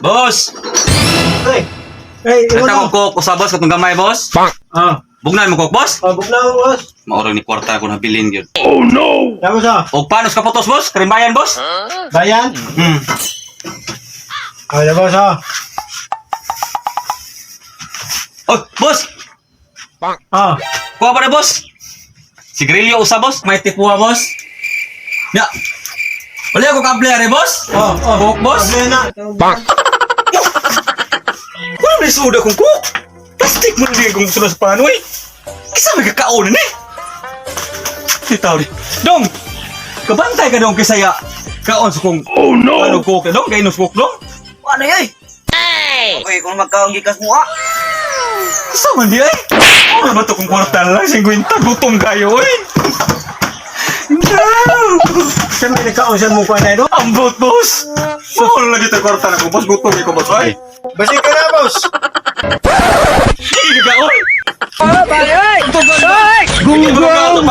Boss! Ay! Ay, ikaw na. Nagtakok ko sa boss katong gamay, boss. Ah, Bugnan mo ko, boss. buk na ako, boss. Maurang ni kwarta ko na bilin yun. Tapos ah, O panos ka putos, boss? Karimbayan, boss? bayan. Ay, na, boss ah. Oh, boss! Ah, Kuha pa na, boss. Sigrilyo usa, boss. May tipuha, boss. Ya. Wala ako ka-player, boss. Coke, boss. sabi na. Wala may suda kong coke. Plastic mo na kung gusto na sa panoy. Isa may kakaunan eh. Titaw di. Dong! Kabantay ka dong kisaya. Kaon sa kong... Oh no! Ano coke dong? Kainos coke dong? Ano yun? Okay, kung magkaong gikas mo ah. Isa man di ay. Ano ba ito kung kwarta lang? 50 gutom kayo eh. No! Saan may nagkaunsan mo ko na ito? Ambot, boss! Mahal lagi ito kwarta na ko, boss. Gutom ko, boss. Ay! Basi ka na, boss. Hindi ka, oy! Ay! Gunggong!